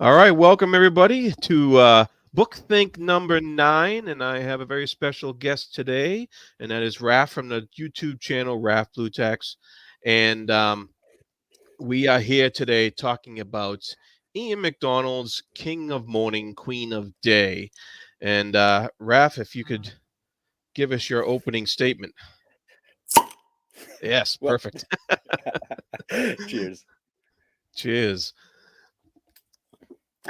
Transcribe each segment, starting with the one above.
All right, welcome everybody to Book Think number 9, and I have a very special guest today, and that is Raph from the YouTube channel Raph Blutaxt, and we are here today talking about Ian McDonald's King of Morning, Queen of Day, and Raph, if you could give us your opening statement. Yes, Well, perfect. cheers. Cheers.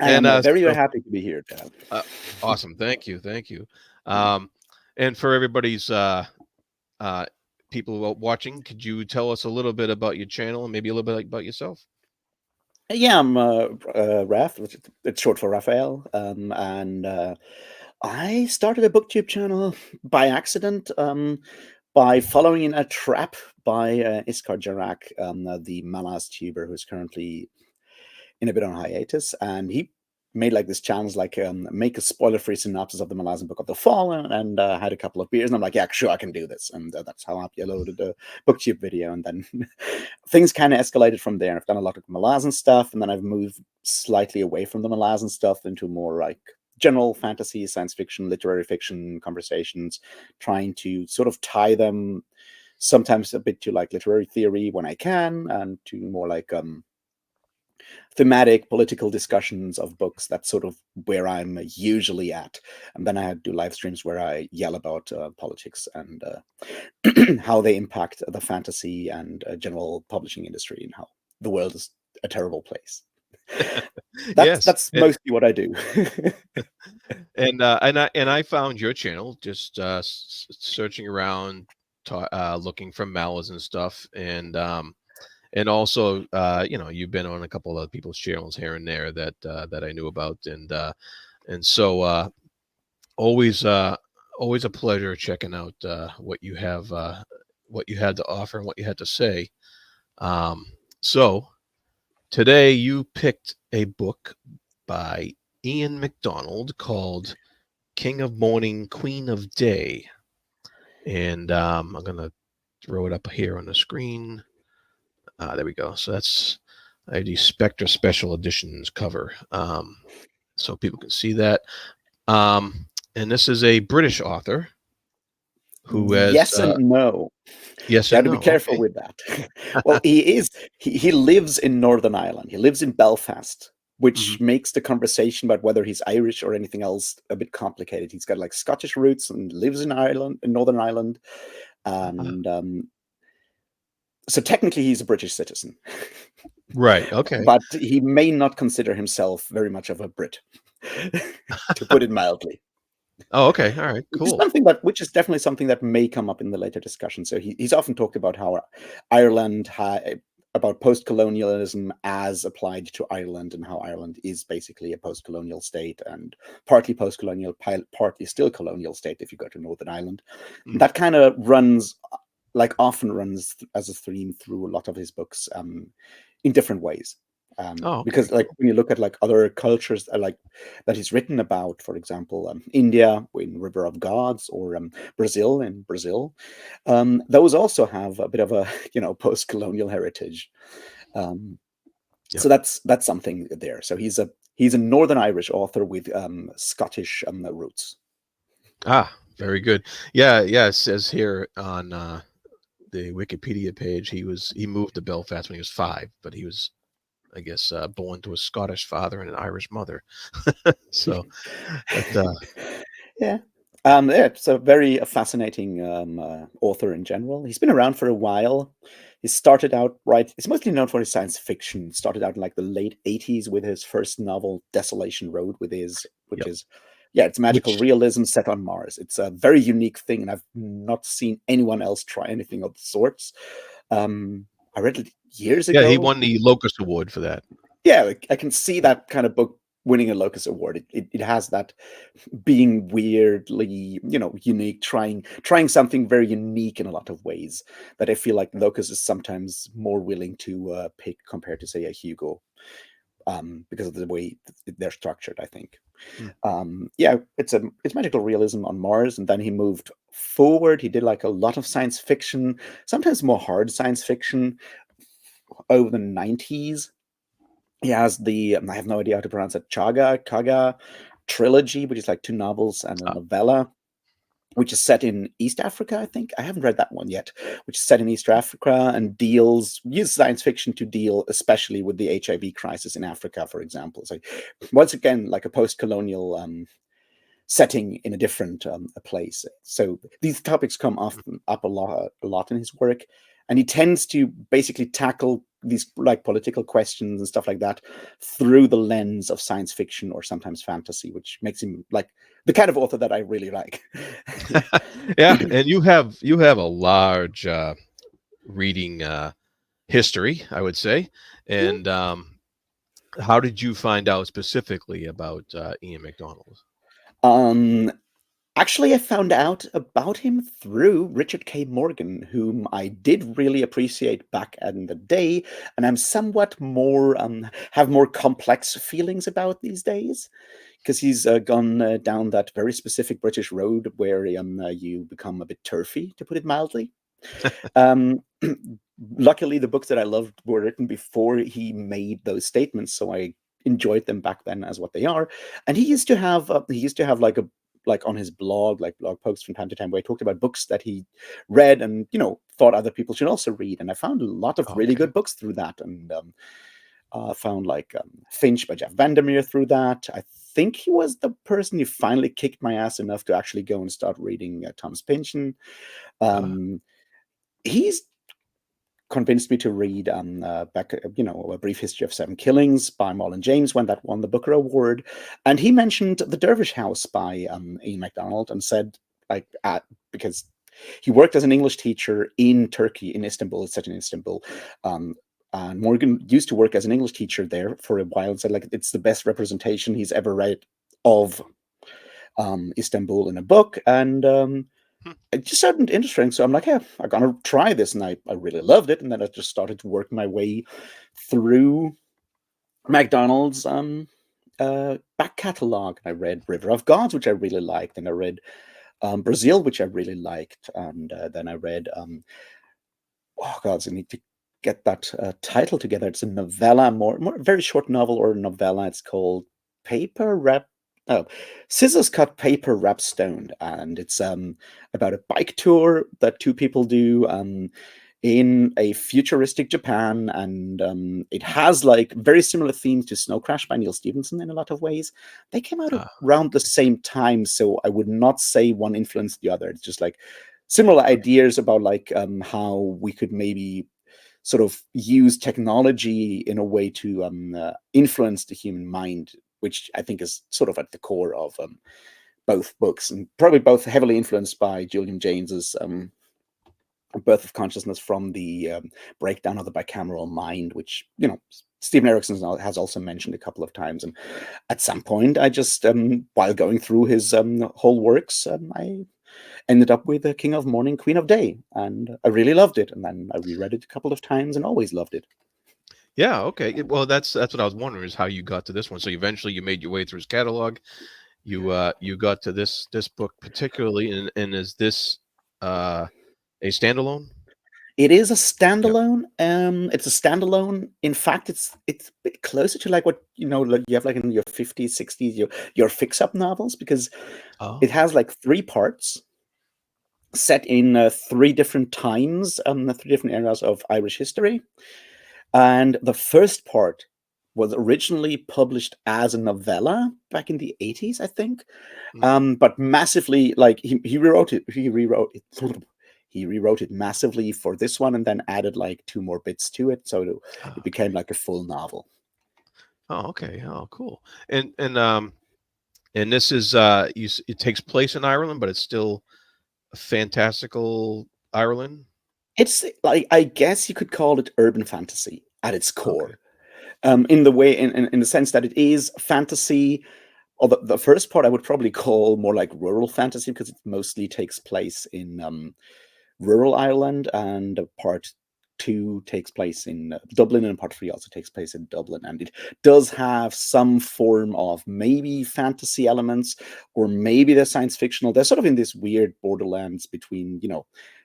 I And am very, very so happy to be here, Dad. uh, awesome, thank you. Um, and for everybody's uh, people watching, could you tell us a little bit about your channel and maybe a little bit about yourself? Yeah, I'm Raf, which it's short for Raphael, and I started a booktube channel by accident, by following in a trap by Iskar Jarak, the Malas tuber who's currently in a bit on hiatus, and he made like this challenge, like make a spoiler-free synopsis of the Malazan Book of the Fallen, and had a couple of beers, and I'm like, yeah, sure, I can do this, and that's how I uploaded a booktube video, and then things kind of escalated from there. I've done a lot of Malazan stuff, and then I've moved slightly away from the Malazan stuff into more like general fantasy, science fiction, literary fiction conversations, trying to sort of tie them sometimes a bit to like literary theory when I can, and to more like thematic political discussions of books. That's sort of where I'm usually at. And then I do live streams where I yell about politics and how they impact the fantasy and general publishing industry, and how the world is a terrible place. that's Yes, that's mostly what I do. and I found your channel just searching around, looking for mallards and stuff, and also you've been on a couple of other people's channels here and there that I knew about, and so always always a pleasure checking out what you had to offer and what you had to say. Um, so today you picked a book by Ian McDonald called King of Morning, Queen of Day. And I'm going to throw it up here on the screen. There we go. So that's the Spectre Special Editions cover. So people can see that. Um, and this is a British author who has, Yes and no. yes You have and to be no. careful Okay. with that. Well, he lives in Northern Ireland. He lives in Belfast, Mhm. which makes the conversation about whether he's Irish or anything else a bit complicated. He's got like Scottish roots and lives in Ireland, in Northern Ireland, Ah, and so technically he's a British citizen, right. Okay. but he may not consider himself very much of a Brit, to put it mildly. Oh, okay. All right. Cool. Which is definitely something that may come up in the later discussion. So he's often talked about how Ireland about post-colonialism as applied to Ireland, and how Ireland is basically a post-colonial state, and partly post-colonial, partly still colonial state if you go to Northern Ireland. And Mhm. that kind of runs, like often runs as a theme through a lot of his books, in different ways. Oh, okay. Because like Cool. when you look at like other cultures, like that he's written about, for example, India in River of Gods, or Brazil in Brazil, those also have a bit of a post-colonial heritage. Um, Yep. so that's something there. So he's a Northern Irish author with Scottish roots. Ah, very good. Yeah. Yeah. It says here on the Wikipedia page he moved to Belfast when he was 5, but he was, I guess, born to a Scottish father and an Irish mother. So that Yeah. Yeah, it's a very fascinating author in general. He's been around for a while. He started out right. He's mostly known for his science fiction. Started out in like the late '80s with his first novel, Desolation Road, which yep. is, yeah, it's magical Which realism set on Mars. It's a very unique thing, and I've not seen anyone else try anything of the sorts. I read it years Yeah, he ago. won the Locus Award for that. Yeah, like, I can see that kind of book winning a Locus Award. It has that being weirdly, unique, trying something very unique in a lot of ways that I feel like Locus is sometimes more willing to pick compared to, say, a Hugo, because of the way they're structured, I think. Hmm. Yeah, it's magical realism on Mars, and then he moved forward. He did like a lot of science fiction, sometimes more hard science fiction over the '90s. He has the I have no idea how to pronounce it, Chaga Kaga trilogy, which is like two novels and a Uh, novella, which is set in East Africa, I think. I haven't read that one yet, which is set in East Africa and uses science fiction to deal especially with the HIV crisis in Africa, for example. So once again, like a post-colonial setting in a different a place. So these topics come often up a lot in his work, and he tends to basically tackle these like political questions and stuff like that through the lens of science fiction or sometimes fantasy, which makes him like the kind of author that I really like. yeah, and you have a large reading history, I would say. And how did you find out specifically about Ian McDonald? um, Actually, I found out about him through Richard K. Morgan, whom I did really appreciate back in the day, and I'm somewhat more have more complex feelings about these days, because he's gone down that very specific British road where you become a bit turfy, to put it mildly. Um, Luckily, the books that I loved were written before he made those statements, so I enjoyed them back then as what they are. And he used to have like on his blog, like blog posts from time to time, where he talked about books that he read and thought other people should also read. And I found a lot of really Okay. good books through that, and found like Finch by Jeff Vandermeer through that. I think he was the person who finally kicked my ass enough to actually go and start reading Thomas Pynchon. Uh, Um, he's convinced me to read A Brief History of Seven Killings by Marlon James when that won the Booker Award. And he mentioned The Dervish House by Ian MacDonald and said, because he worked as an English teacher in Turkey, in Istanbul, it's set in Istanbul. And Morgan used to work as an English teacher there for a while and said, like, it's the best representation he's ever read of Istanbul in a book. And hmm, it just sounded interesting. So I'm like, yeah, I'm gonna try this, and I really loved it. And then I just started to work my way through McDonald's back catalog. I read River of Gods, which I really liked, and I read Brazil, which I really liked, and then I read oh god, I need to get that title together. It's a novella, more very short novel or novella. It's called Paper Wrap. Oh, Scissors Cut Paper Wrap Stoned, and it's about a bike tour that two people do in a futuristic Japan, and it has like very similar themes to Snow Crash by Neil Stevenson in a lot of ways. They came out uh, around the same time, so I would not say one influenced the other. It's just like similar ideas about like how we could maybe sort of use technology in a way to influence the human mind, which I think is sort of at the core of both books, and probably both heavily influenced by Julian James's Birth of Consciousness from the breakdown of the bicameral mind, which Stephen Erickson has also mentioned a couple of times. And at some point, I just while going through his whole works, I ended up with King of Morning, Queen of Day, and I really loved it. And then I reread it a couple of times and always loved it. yeah. Okay. Well, that's what I was wondering is how you got to this one. So eventually you made your way through his catalog. You got to this book particularly, and is this uh, a standalone? It is a Yep. standalone. It's a standalone. In fact, it's a bit closer to like what like you have like in your 50s, 60s, your fix-up novels, because it Oh. has like three parts set in three different times, three different eras of Irish history. And the first part was originally published as a novella back in the 80s, I think. Mm. But massively, like he rewrote it. He rewrote it massively for this one, and then added like two more bits to it, so it Ah, became okay. like a full novel. Oh, okay. Oh, cool. And this is it takes place in Ireland, but it's still a fantastical Ireland. It's like, I guess you could call it urban fantasy at its Okay. core, in the way, in the sense that it is fantasy. Or the first part I would probably call more like rural fantasy, because it mostly takes place in rural Ireland, and part two takes place in Dublin, and part three also takes place in Dublin. And it does have some form of maybe fantasy elements, or maybe they're science fictional. They're sort of in this weird borderlands between,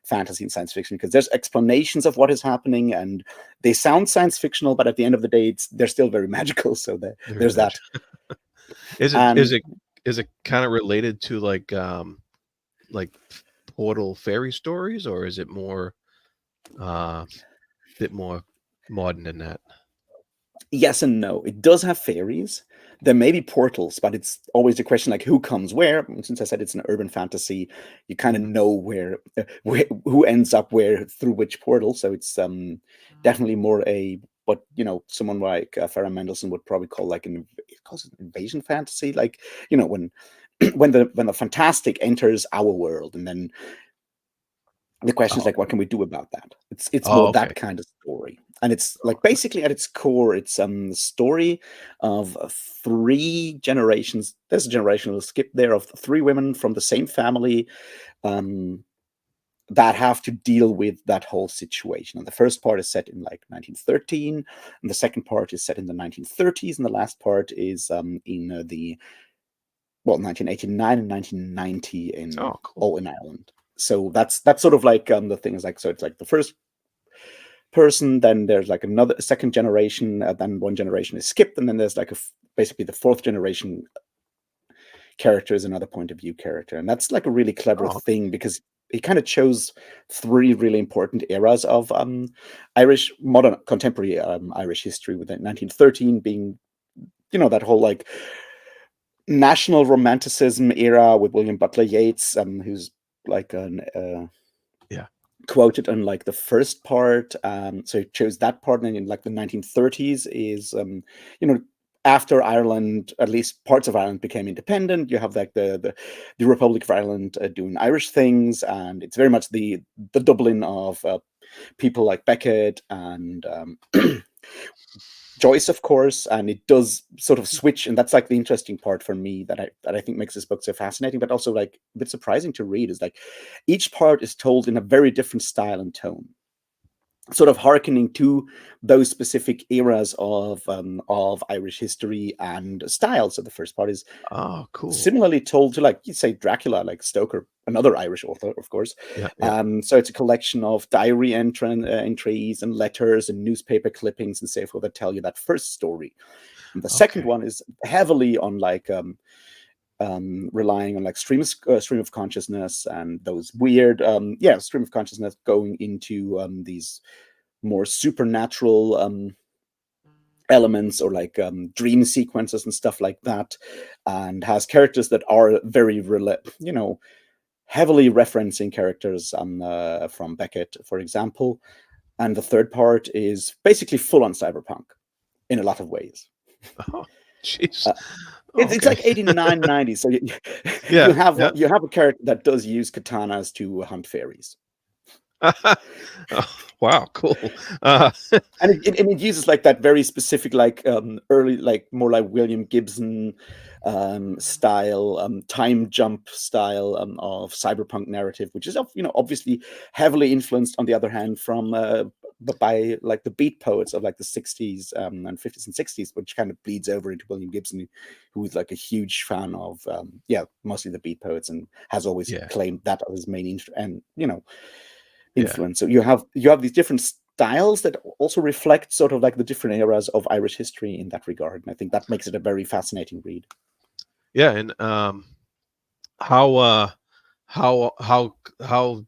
fantasy and science fiction, because there's explanations of what is happening, and they sound science fictional, but at the end of the day, they're still very magical. So Very there's much. that. Is it is And it is it kind of related to like portal fairy stories, or is it more bit more modern than that? yes and no. It does have fairies. There may be portals, but it's always the question like who comes where. And since I said it's an urban fantasy, you kind of Mhm. know where who ends up where through which portal. So it's definitely more a what someone like Farah Mendelssohn would probably call like it calls it invasion fantasy. Like when when the fantastic enters our world, and then the question is Oh, like what can we do about that. It's oh, more okay. that kind of story, and it's like basically at its core it's the story of three generations. There's a generational skip there of three women from the same family, um that have to deal with that whole situation. And the first part is set in like 1913, and the second part is set in the 1930s, and the last part is in the 1989 and 1990 in Oh, cool. all in Ireland. So that's sort of like the thing is like, so it's like the first person, then there's like another second generation, then one generation is skipped, and then there's like basically the fourth generation character is another point of view character, and that's like a really clever Oh, thing because he kind of chose three really important eras of Irish modern contemporary Irish history, with 1913 being that whole like national romanticism era with William Butler Yeats, who's like an yeah. quoted on like the first part. So he chose that part, and in like the 1930s is you know after Ireland, at least parts of Ireland became independent. You have like the Republic of Ireland doing Irish things, and it's very much the Dublin of people like Beckett and Joyce, of course, and it does sort of switch, and that's like the interesting part for me that I think makes this book so fascinating, but also like a bit surprising to read is like each part is told in a very different style and tone, sort of hearkening to those specific eras of Irish history and style. So the first part is Oh, cool. similarly told to like you say Dracula, like Stoker, another Irish author, of course. Yeah, yeah. So it's a collection of diary entries and letters and newspaper clippings and so forth that tell you that first story. And the second Okay. one is heavily on like relying on like stream of consciousness and those weird stream of consciousness going into these more supernatural elements or like dream sequences and stuff like that, and has characters that are very heavily referencing characters from Beckett, for example. And the third part is basically full on cyberpunk in a lot of ways. Oh, jeez. uh, Oh, it's okay. like 89, 90. So Yeah, yeah. you have a character that does use katanas to hunt fairies. Oh, wow, cool. And it uses like that very specific like early like more like William Gibson style time jump style of cyberpunk narrative, which is obviously heavily influenced on the other hand from but by like the beat poets of like the 60s and 50s and 60s, which kind of bleeds over into William Gibson, who is like a huge fan of mostly the beat poets, and has always Yeah, claimed that as his main yeah, influence. So you have these different styles that also reflect sort of like the different eras of Irish history in that regard. And I think that makes it a very fascinating read. yeah. And how how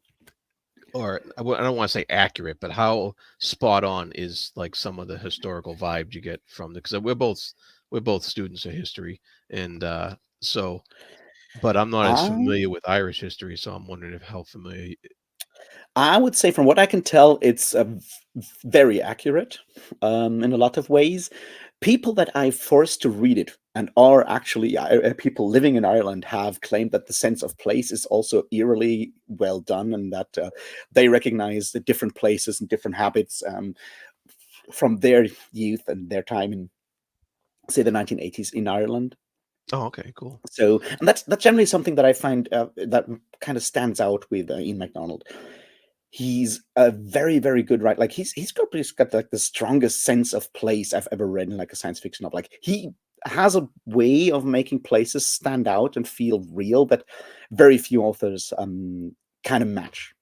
or I don't want to say accurate, but how spot on is like some of the historical vibes you get from the because we're both students of history, and so but I'm not as I familiar with Irish history, so I'm wondering if how familiar. I would say, from what I can tell, it's very accurate in a lot of ways. People that I forced to read it and are actually people living in Ireland have claimed that the sense of place is also eerily well done, and that they recognize the different places and different habits from their youth and their time in, say, the 1980s in Ireland. Oh, okay, cool. So, and that's generally something that I find that kind of stands out with Ian MacDonald. He's a very, very good writer. Like he's got like the strongest sense of place I've ever read in like a science fiction novel. Like he has a way of making places stand out and feel real that very few authors kind of match.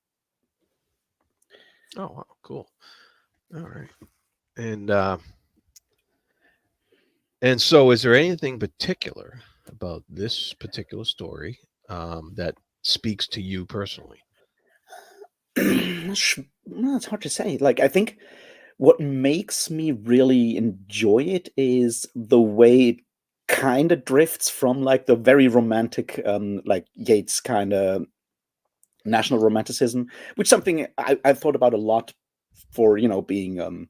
Oh, wow, cool. All right. And uh, and so, is there anything particular about this particular story that speaks to you personally? Well, it's hard to say. Like, I think what makes me really enjoy it is the way it kind of drifts from like the very romantic, like Yeats kind of national romanticism, which something I've thought about a lot for being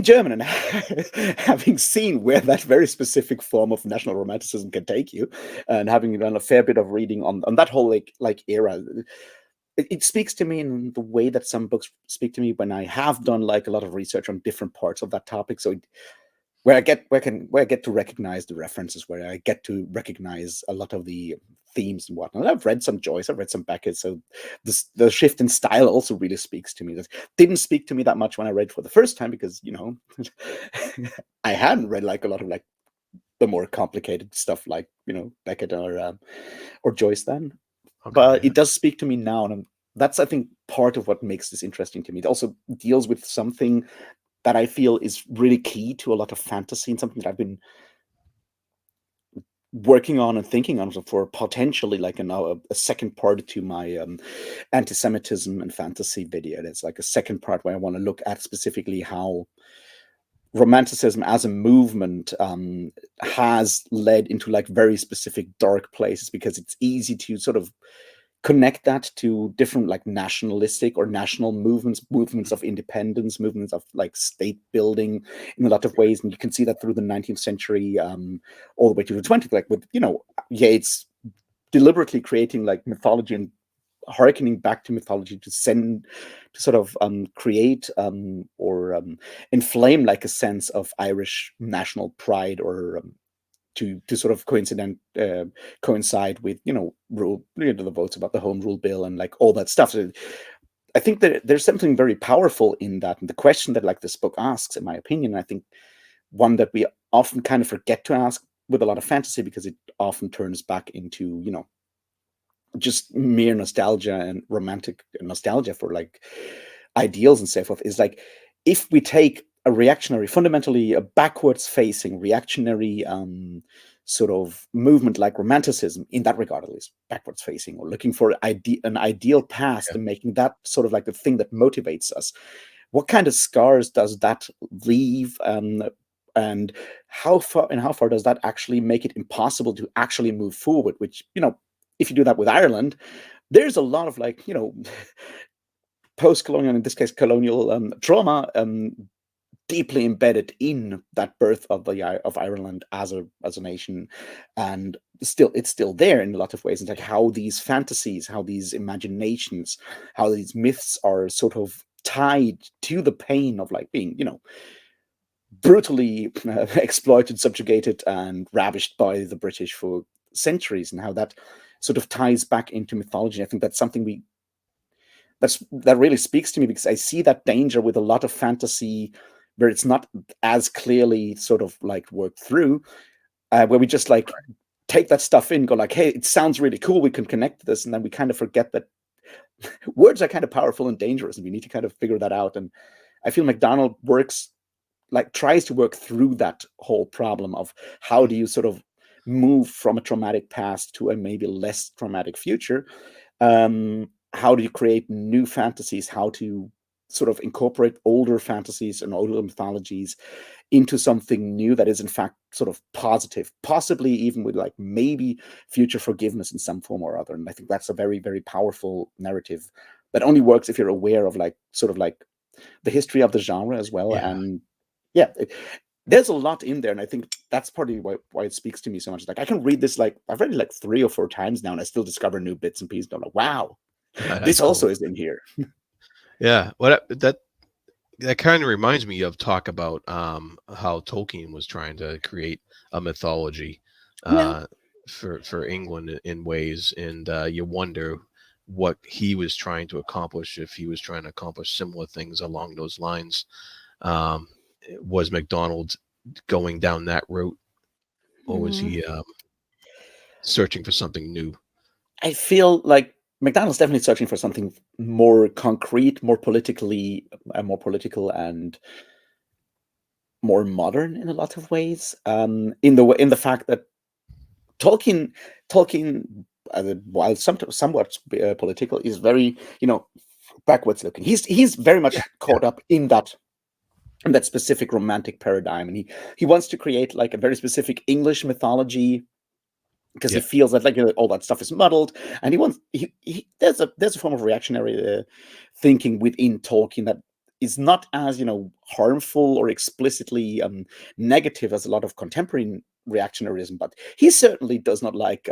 German and having seen where that very specific form of national romanticism can take you, and having done a fair bit of reading on that whole like era. It speaks to me in the way that some books speak to me when I have done like a lot of research on different parts of that topic. So where I get to recognize the references, where I get to recognize a lot of the themes and whatnot. I've read some Joyce, I've read some Beckett, so the shift in style also really speaks to me. That didn't speak to me that much when I read for the first time because I hadn't read like a lot of like the more complicated stuff like Beckett or Joyce then, Okay. but it does speak to me now, and that's I think part of what makes this interesting to me. It also deals with something that I feel is really key to a lot of fantasy and something that I've been working on and thinking on for potentially like a second part to my anti-Semitism and fantasy video. It's like a second part where I want to look at specifically how romanticism as a movement has led into like very specific dark places, because it's easy to sort of connect that to different like nationalistic or national movements of independence, movements of like state building in a lot of ways. And you can see that through the 19th century all the way to the 20th, like with Yeats deliberately creating like mythology and harkening back to mythology to sort of create or inflame like a sense of Irish national pride, or to sort of coincide with the votes about the Home Rule Bill and like all that stuff. So I think that there's something very powerful in that, and the question that like this book asks, in my opinion, I think one that we often kind of forget to ask with a lot of fantasy, because it often turns back into just mere nostalgia and romantic nostalgia for like ideals and so forth, is like, if we take a reactionary, fundamentally a backwards facing reactionary sort of movement like romanticism, in that regard at least backwards facing, or looking for an ideal past Yeah. and making that sort of like the thing that motivates us, what kind of scars does that leave, and how far does that actually make it impossible to actually move forward, which if you do that with Ireland, there's a lot of like post-colonial, in this case colonial trauma, deeply embedded in that birth of Ireland as a nation, and it's still there in a lot of ways. It's like how these fantasies, how these imaginations, how these myths are sort of tied to the pain of like being brutally exploited, subjugated, and ravished by the British for centuries, and how that sort of ties back into mythology. I think that's something that really speaks to me, because I see that danger with a lot of fantasy where it's not as clearly sort of like worked through, where we just like take that stuff in, go like, hey, it sounds really cool, we can connect to this, and then we kind of forget that words are kind of powerful and dangerous, and we need to kind of figure that out. And I feel McDonald tries to work through that whole problem of how do you sort of move from a traumatic past to a maybe less traumatic future. How do you create new fantasies? How to sort of incorporate older fantasies and older mythologies into something new that is in fact sort of positive, possibly even with like maybe future forgiveness in some form or other. And I think that's a very, very powerful narrative that only works if you're aware of like sort of like the history of the genre as well. Yeah. And yeah, there's a lot in there, and I think that's partly why it speaks to me so much. Like I can read this, like I've read it like 3 or 4 times now, and I still discover new bits and pieces. I'm like, wow, That's this cool. also is in here. Yeah. That kind of reminds me of talk about how Tolkien was trying to create a mythology Yeah. uh, for England in ways, and you wonder what he was trying to accomplish, if he was trying to accomplish similar things along those lines. Um, was McDonald going down that route, or was Mm, he searching for something new? I feel like McDonald's definitely searching for something more concrete, more political, and more modern in a lot of ways. In the fact that Tolkien, Tolkien, while somewhat political, is very, backwards looking. He's very Yeah, much yeah, caught up in that specific romantic paradigm, and he wants to create like a very specific English mythology because he yeah. feels that like all that stuff is muddled, and there's a form of reactionary thinking within Tolkien that is not as harmful or explicitly negative as a lot of contemporary reactionarism, but he certainly does not like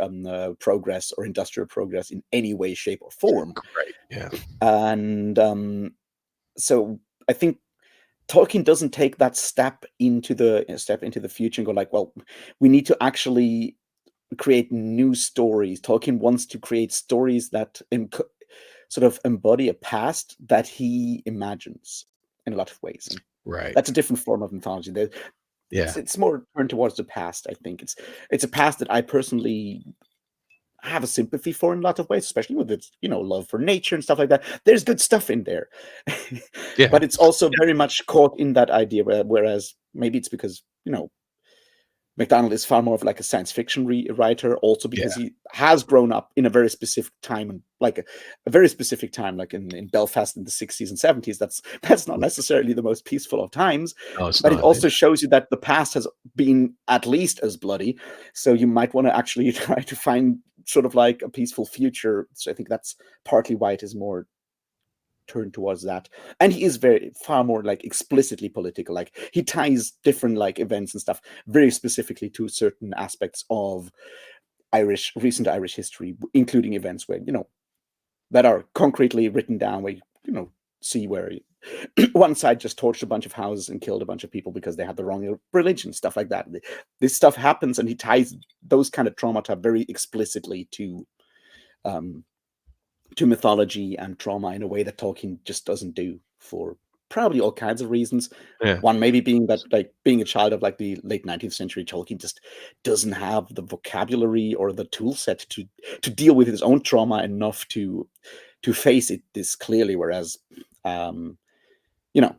progress or industrial progress in any way, shape, or form. Right. Yeah. And so I think Tolkien doesn't take that step into the future and go like, well, we need to actually create new stories. Tolkien wants to create stories that sort of embody a past that he imagines in a lot of ways, and Right. that's a different form of mythology. Yeah. It's more turned towards the past. I think it's a past that I personally have a sympathy for in a lot of ways, especially with its love for nature and stuff like that. There's good stuff in there, Yeah. but it's also very much caught in that idea. Whereas maybe it's because MacDonald is far more of like a science fiction writer, also because Yeah. he has grown up in a very specific time, and like a very specific time, like in Belfast in the 60s and 70s. That's not necessarily the most peaceful of times, No, it's but it not. also shows you that the past has been at least as bloody. So you might want to actually try to find sort of like a peaceful future. So I think that's partly why it is more turned towards that, and he is very far more like explicitly political. Like he ties different like events and stuff very specifically to certain aspects of recent Irish history, including events where that are concretely written down, where see where one side just torched a bunch of houses and killed a bunch of people because they had the wrong religion, stuff like that. This stuff happens, and he ties those kind of traumata very explicitly um to mythology and trauma in a way that Tolkien just doesn't do, for probably all kinds of reasons. Yeah. One maybe being that, like, being a child of like the late 19th century, Tolkien just doesn't have the vocabulary or the tool set to deal with his own trauma enough to face it this clearly. Whereas, you know,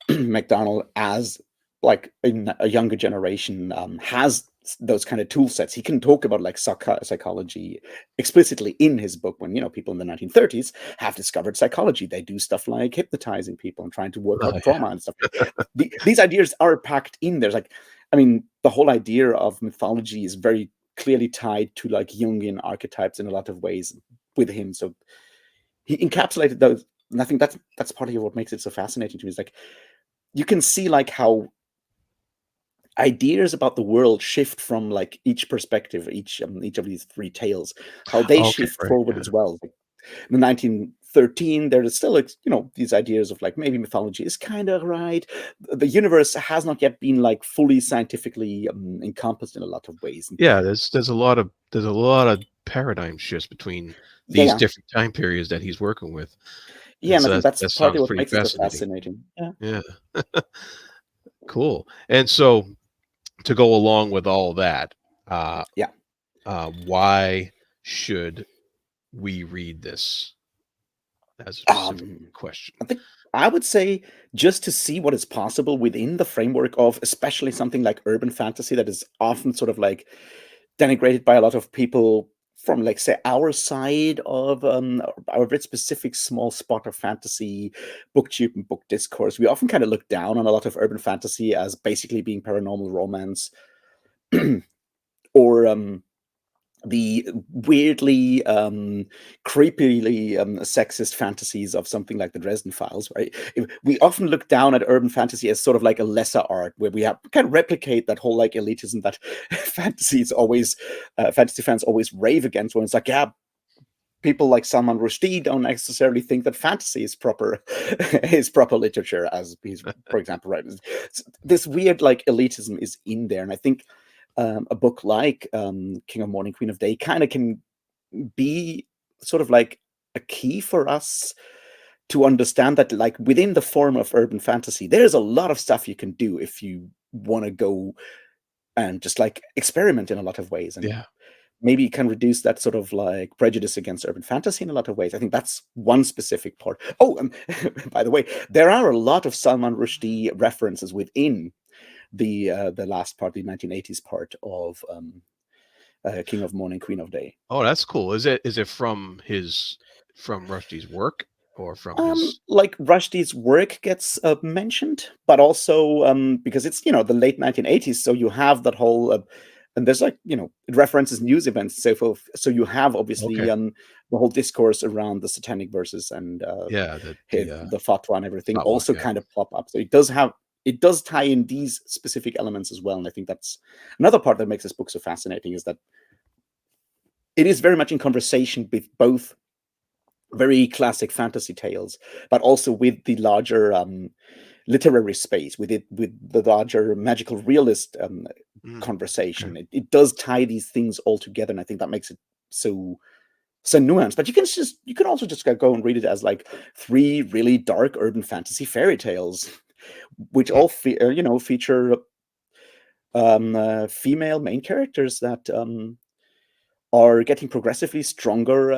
MacDonald, as like a younger generation, has those kind of tool sets. He can talk about like psychology explicitly in his book. When people in the 1930s have discovered psychology, they do stuff like hypnotizing people and trying to work Oh, out yeah. trauma and stuff. These ideas are packed in. There's like, I mean, the whole idea of mythology is very clearly tied to like Jungian archetypes in a lot of ways with him. So he encapsulated those, and I think that's part of what makes it so fascinating to me. Is like, you can see like how ideas about the world shift from like each perspective, each of these three tales, how they Okay. shift Right. forward Yeah. as well. Like, in the 1913, there is still like, these ideas of like maybe mythology is kind of right. The universe has not yet been like fully scientifically encompassed in a lot of ways. And Yeah. There's a lot of paradigm shifts between yeah, these yeah, different time periods that he's working with, yeah, and and I so think that that's that partly sounds what pretty makes it so fascinating. fascinating. Yeah. Yeah. Cool. And so to go along with all that, uh, Yeah. why should we read this? As a specific question. I think I would say just to see what is possible within the framework of especially something like urban fantasy that is often sort of like denigrated by a lot of people from like say our side of our very specific small spot of fantasy booktube and book discourse. We often kind of look down on a lot of urban fantasy as basically being paranormal romance or the weirdly creepily sexist fantasies of something like the Dresden Files, right? We often look down at urban fantasy as sort of like a lesser art, where we have kind of replicate that whole like elitism that fantasy fans always rave against, when it's like, yeah, people like Salman Rushdie don't necessarily think that fantasy is proper is proper literature, as he's, for example, right. This weird like elitism is in there, and I think a book like King of Morning, Queen of Day kind of can be sort of like a key for us to understand that, like, within the form of urban fantasy, there's a lot of stuff you can do if you want to go and just like experiment in a lot of ways. And Yeah. maybe can reduce that sort of like prejudice against urban fantasy in a lot of ways. I think that's one specific part. Oh, by the way, there are a lot of Salman Rushdie references within the last part, the 1980s part of King of Morning, Queen of Day. Oh, that's cool. Is it from Rushdie's work or from his? Like Rushdie's work gets mentioned, but also because it's the late 1980s, so you have that whole and there's like it references news events, so forth. So you have obviously Okay. the whole discourse around the satanic verses and Yeah, the the fatwa and everything fatwa. also Yeah. kind of pop up. So it does tie in these specific elements as well, and I think that's another part that makes this book so fascinating, is that it is very much in conversation with both very classic fantasy tales, but also with the larger literary space, with the larger magical realist Okay. conversation. It does tie these things all together, and I think that makes it so nuanced. But you can also just go and read it as like three really dark urban fantasy fairy tales, which Hmm. all feature female main characters that are getting progressively stronger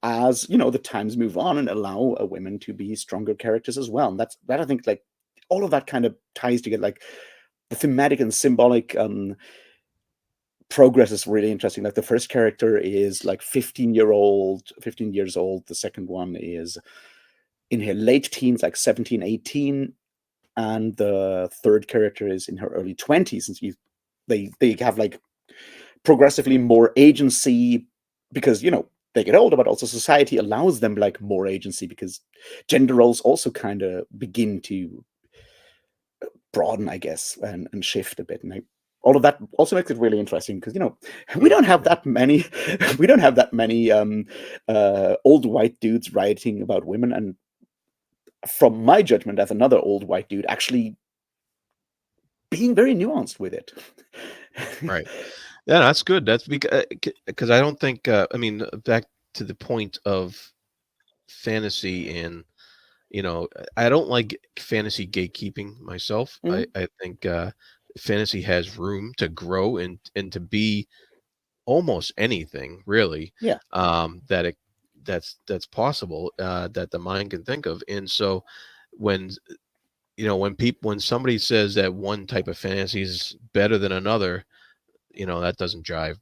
as the times move on and allow women to be stronger characters as well. And that I think like all of that kind of ties together. Like the thematic and symbolic progress is really interesting. Like the first character is like 15 years old. The second one is in her late teens, like 17, 18, and the third character is in her early 20s. And so they have like progressively more agency because they get older, but also society allows them like more agency because gender roles also kind of begin to broaden, I guess, and shift a bit. And all of that also makes it really interesting because we Hmm. don't have that many we don't have that many old white dudes writing about women, and from my judgment as another old white dude, actually being very nuanced with it. Right. Yeah, that's good. That's because I don't think. I mean, back to the point of fantasy and I don't like fantasy gatekeeping myself. I Mhm. I think fantasy has room to grow and to be almost anything really Yeah, that that's possible that the mind can think of. And so when when somebody says that one type of fantasy is better than another, that doesn't jive.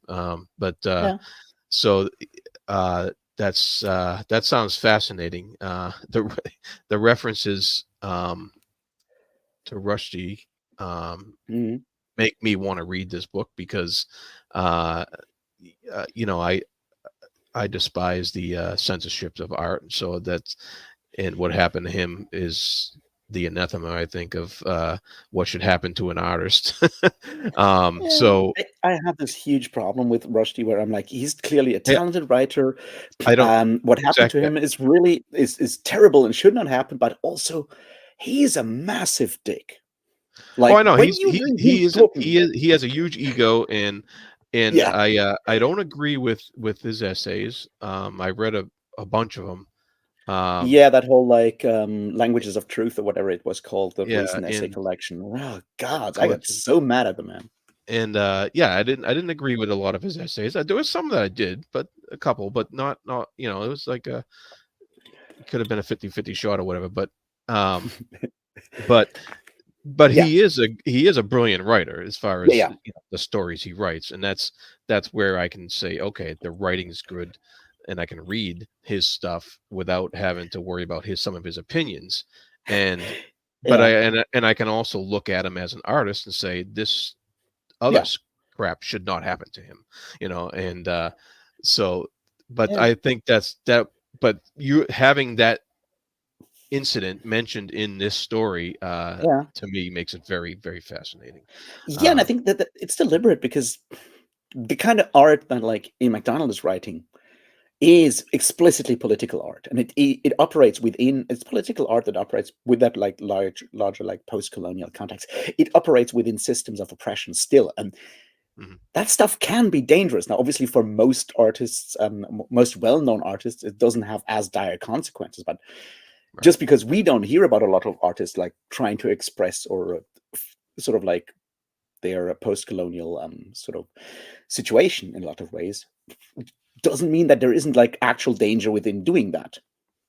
But yeah, so that sounds fascinating. The references to Rushdie mhm, make me want to read this book because uh, you know I despise the censorship of art. So that's and what happened to him is the anathema, I think, of what should happen to an artist. yeah. So I have this huge problem with Rushdie where I'm like, he's clearly a yeah, talented writer. I don't What happened to exactly. him is really is terrible and should not happen, but also he's a massive dick. Oh, I Like know. when He's you he read him he isn't talking, he has a huge ego and yeah, I don't agree with his essays. I read a bunch of them. Um, yeah, that whole like Languages of Truth or whatever it was called, the yeah, recent essay and collection. Oh God, I got collection. so mad at the man. And yeah, I didn't agree with a lot of his essays. There was some that I did, but a couple, but not it was like a it could have been a 50-50 shot or whatever, um but Yeah, he is a brilliant writer as far yeah, as yeah, the stories he writes, and that's where I can say, okay, the writing's good, and I can read his stuff without having to worry about his some of his opinions, and but yeah, and I can also look at him as an artist and say this other yeah, crap should not happen to him, and so, but yeah, I think that's that. But you having that incident mentioned in this story, yeah. to me makes it very, very fascinating. Yeah, and I Um, think that it's deliberate because the kind of art that like Ian McDonald is writing is explicitly political art, and it operates within it's political art that operates with that like larger like post-colonial context. It operates within systems of oppression still, and mhm, that stuff can be dangerous. Now, obviously, for most artists, most well-known artists, it doesn't have as dire consequences. But right. just because we don't hear about a lot of artists like trying to express or sort of like their post-colonial sort of situation in a lot of ways, doesn't mean that there isn't like actual danger within doing that,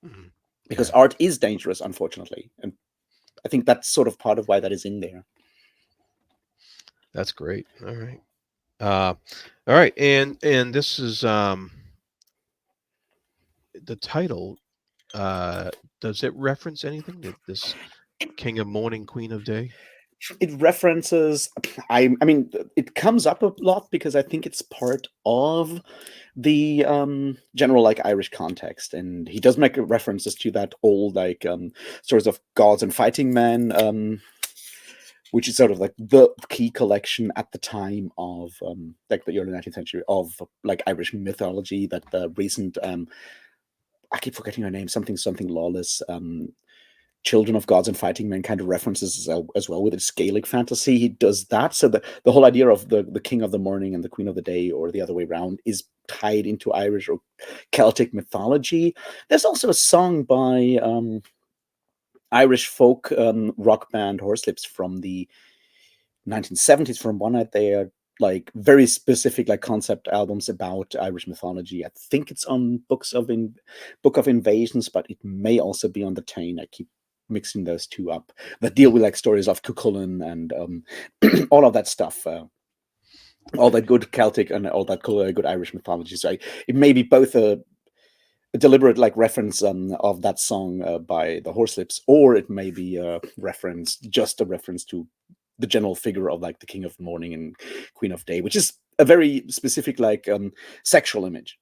Mhm. because Yeah, art is dangerous, unfortunately, and I think that's sort of part of why that is in there. that's great. Uh, all right, and this is the title. Uh, does it reference anything that this King of Morning, Queen of Day? It references, I mean, it comes up a lot because I think it's part of the general like Irish context, and he does make references to that old like stories of gods and fighting men, which is sort of like the key collection at the time of like the early 19th century of like Irish mythology. That the recent I keep forgetting her name, something lawless, Children of Gods and Fighting Men kind of references as well with its Gaelic fantasy. He does that. So the whole idea of the king of the morning and the queen of the day, or the other way around, is tied into Irish or Celtic mythology. There's also a song by Irish folk rock band Horselips from the 1970s from one night. They are like very specific like concept albums about Irish mythology. I think it's on Book of Invasions, but it may also be on the Tane. I keep mixing those two up, that deal with like stories of Cuchulainn and all of that stuff, all that good Celtic and all that good Irish mythology. So it may be both a deliberate like reference of that song by the Horselips, or it may be just a reference to the general figure of like the King of Morning and Queen of Day, which is a very specific like sexual image.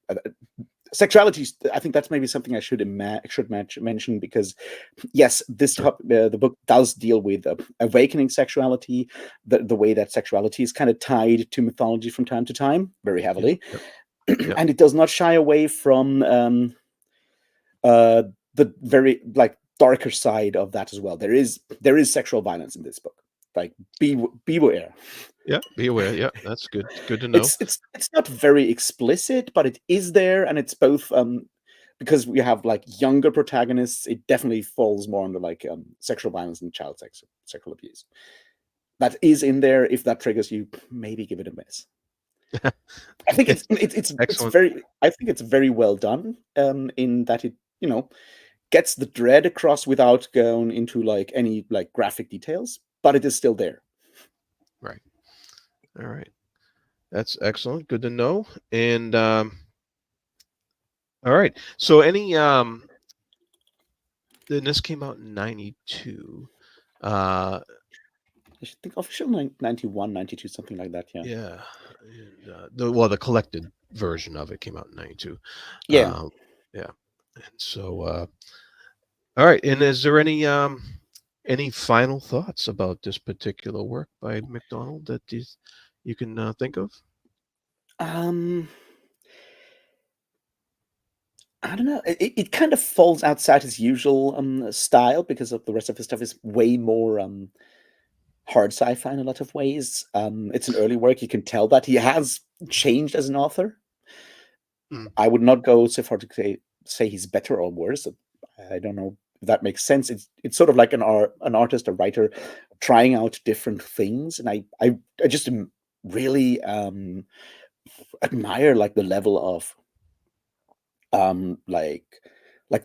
Sexuality, I think that's maybe something I should mention, because yes, Sure. the book does deal with awakening sexuality, the way that sexuality is kind of tied to mythology from time to time, very Yep. heavily, Yep. Yep. and it does not shy away from uh, the very like darker side of that as well. There is sexual violence in this book. Like beware. Yeah. Be aware. Yeah. That's good. Good to know. It's not very explicit, but it is there, and it's both because we have like younger protagonists. It definitely falls more under like sexual violence and child sexual abuse. That is in there. If that triggers you, maybe give it a miss. I think it's Excellent. very I think it's very well done in that it gets the dread across without going into like any like graphic details, but it is still there. Right. All right. That's excellent. Good to know. And all right. So any then this came out in 92. Uh I should think official 91, 92, something like that. Yeah. yeah. And, the collected version of it came out in 92. Yeah. Um yeah. And so all right. And is there any final thoughts about this particular work by McDonald that you can think of? Um, I don't know. It kind of falls outside his usual style, because of the rest of his stuff is way more hard sci-fi in a lot of ways. It's an early work. You can tell that he has changed as an author. Mm. I would not go so far to say he's better or worse. I don't know if that makes sense. It's sort of like an artist, a writer, trying out different things, and I just really admire like the level of like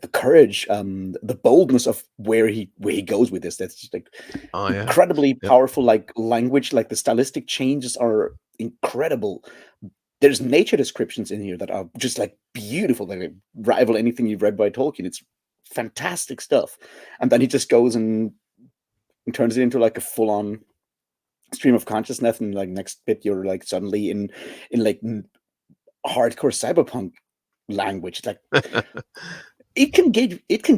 the courage, the boldness of where he goes with this. That's just like Oh yeah. incredibly Yep. powerful like language. Like the stylistic changes are incredible. There's nature descriptions in here that are just like beautiful. They rival anything you've read by Tolkien. It's fantastic stuff. And then he just goes and turns it into like a full-on stream of consciousness, and like next bit you're like suddenly in like hardcore cyberpunk language. It's like it can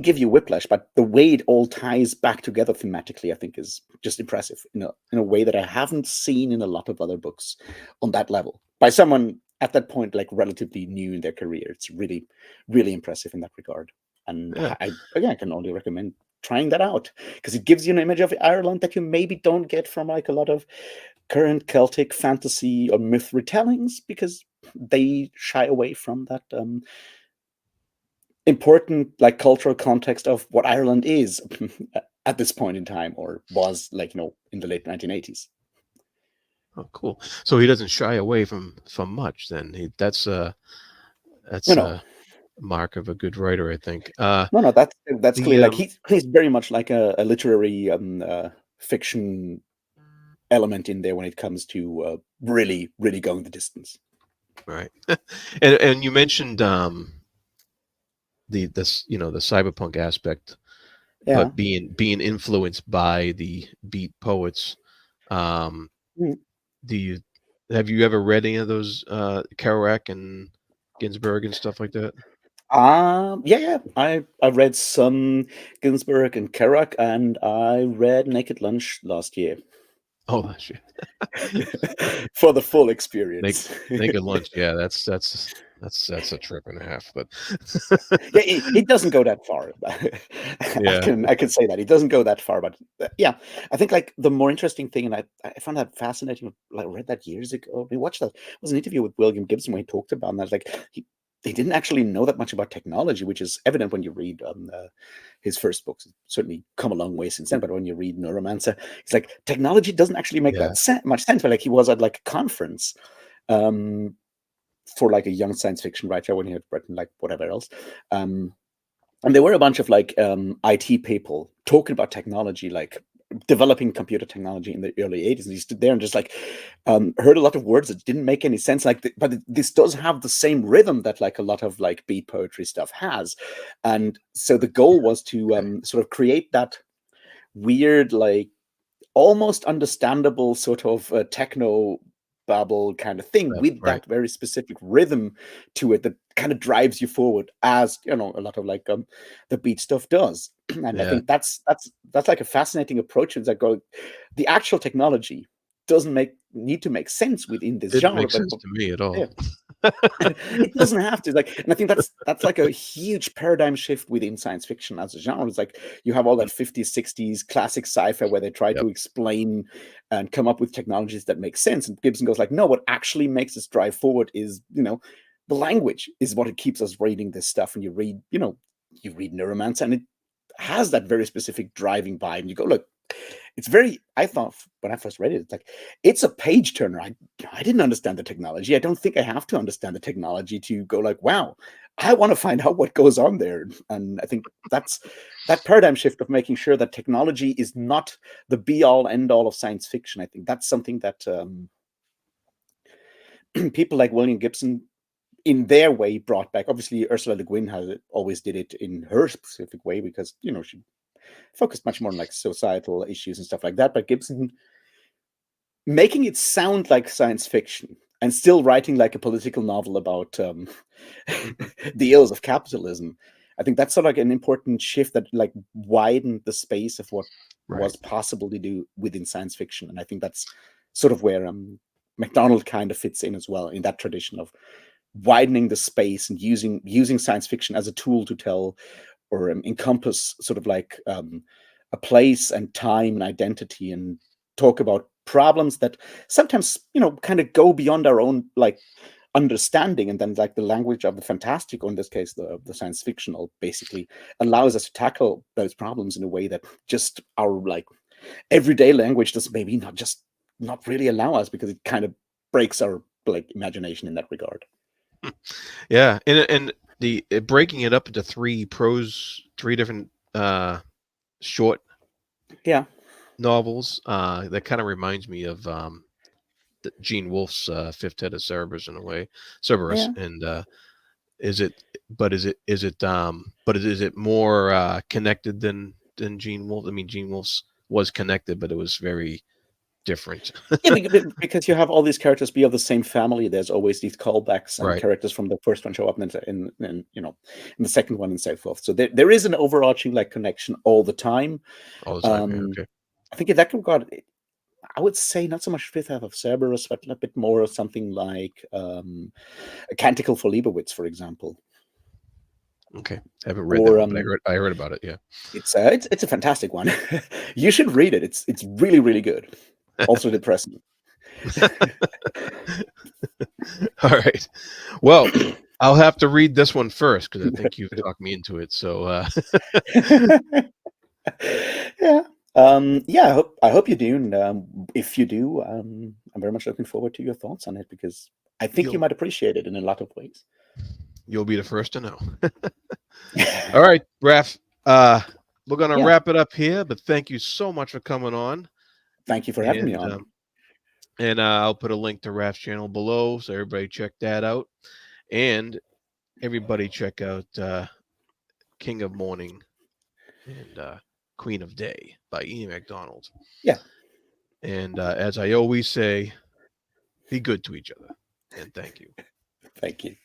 give you whiplash, but the way it all ties back together thematically, I think, is just impressive in a way that I haven't seen in a lot of other books on that level by someone at that point like relatively new in their career. It's really really impressive in that regard, and Yeah. I can only recommend trying that out, because it gives you an image of Ireland that you maybe don't get from like a lot of current Celtic fantasy or myth retellings, because they shy away from that important like cultural context of what Ireland is at this point in time, or was like in the late 1980s. Oh, cool. So he doesn't shy away from much. Then No, that's no, a mark of a good writer, I think. no. That's The clear. Like he's very much like a literary fiction element in there when it comes to really, really going the distance. Right, and you mentioned the cyberpunk aspect, Yeah. but being influenced by the beat poets. Um, Mm. do you have you ever read any of those Kerouac and Ginsberg and stuff like that? Yeah, yeah. I read some Ginsberg and Kerouac, and I read Naked Lunch last year Oh, shit. for the full Make experience. Naked Lunch. Yeah, that's a trip and a half. But Yeah, it doesn't go that far. yeah, I can say that it doesn't go that far, but yeah, I think like the more interesting thing, and I found that fascinating. Like, I read that years ago. We watched that. It was an interview with William Gibson where he talked about that. Like he didn't actually know that much about technology, which is evident when you read his first books. It's certainly come a long way since then, but when you read Neuromancer, it's like technology doesn't actually make yeah, much sense. But like he was at like a conference. Um, for like a young science fiction writer when he had written like whatever else. Um, and there were a bunch of like IT people talking about technology, like developing computer technology in the early 80s. And he stood there and just like heard a lot of words that didn't make any sense. Like, this does have the same rhythm that like a lot of like beat poetry stuff has. And so the goal was to okay, sort of create that weird, like almost understandable sort of techno babble kind of thing stuff, with right? that very specific rhythm to it that kind of drives you forward, as you know, a lot of like the beat stuff does. And I Yeah, think that's like a fascinating approach. It's like the actual technology doesn't need to make sense within this didn't genre, make but sense to me at yeah, all. it doesn't have to, like, and I think that's like a huge paradigm shift within science fiction as a genre. It's like you have all that 50s, 60s classic sci-fi where they try Yep. to explain and come up with technologies that make sense. And Gibson goes like, no, what actually makes us drive forward is, the language is what it keeps us reading this stuff. And you read Neuromancer and it has that very specific driving vibe. And you go, look, it's very, I thought when I first read it, it's like it's a page turner. I didn't understand the technology. I don't think I have to understand the technology to go like, wow, I want to find out what goes on there. And I think that's that paradigm shift of making sure that technology is not the be all end all of science fiction. I think that's something that people like William Gibson in their way brought back. Obviously Ursula Le Guin always did it in her specific way because she focused much more on like societal issues and stuff like that, but Gibson making it sound like science fiction and still writing like a political novel about Mhm. the ills of capitalism. I think that's sort of like an important shift that like widened the space of what Right. was possible to do within science fiction. And I think that's sort of where McDonald kind of fits in as well, in that tradition of widening the space and using science fiction as a tool to tell or encompass sort of like a place and time and identity, and talk about problems that sometimes kind of go beyond our own like understanding, and then like the language of the fantastical, in this case the science fictional, basically allows us to tackle those problems in a way that just our like everyday language does maybe not really allow us, because it kind of breaks our like imagination in that regard. Yeah, and the breaking it up into three different short Yeah, novels. That kind of reminds me of Gene Wolfe's Fifth Head of Cerberus in a way, Cerberus. yeah. And is it? But is it? But is it more connected than Gene Wolfe? I mean, Gene Wolfe's was connected, but it was very different. Yeah, because you have all these characters be of the same family. There's always these callbacks, and Right. characters from the first one show up in the second one, and so forth. So there is an overarching like connection all the time. All the time. Yeah. Um, Okay. I think in that regard, I would say not so much Fifth Half of Cerberus, but a bit more of something like a Canticle for Leibowitz, for example. Okay. Haven't read that Or one, but I heard about it. Yeah. it's a fantastic one. You should read it. It's really really good. Also depressing. All right. Well, I'll have to read this one first because I think you've talked me into it. So Yeah. Yeah, I hope you do, and if you do, I'm very much looking forward to your thoughts on it because I think you You'll might appreciate it in a lot of ways. you'll be the first to know. All right, Raf. We're gonna Yeah, wrap it up here, but thank you so much for coming on. thank you for having me And on. I'll put a link to Raf's channel below, so everybody check that out. And everybody check out King of Morning and Queen of Day by Ian McDonald. Yeah, And as I always say, be good to each other. And thank you. thank you.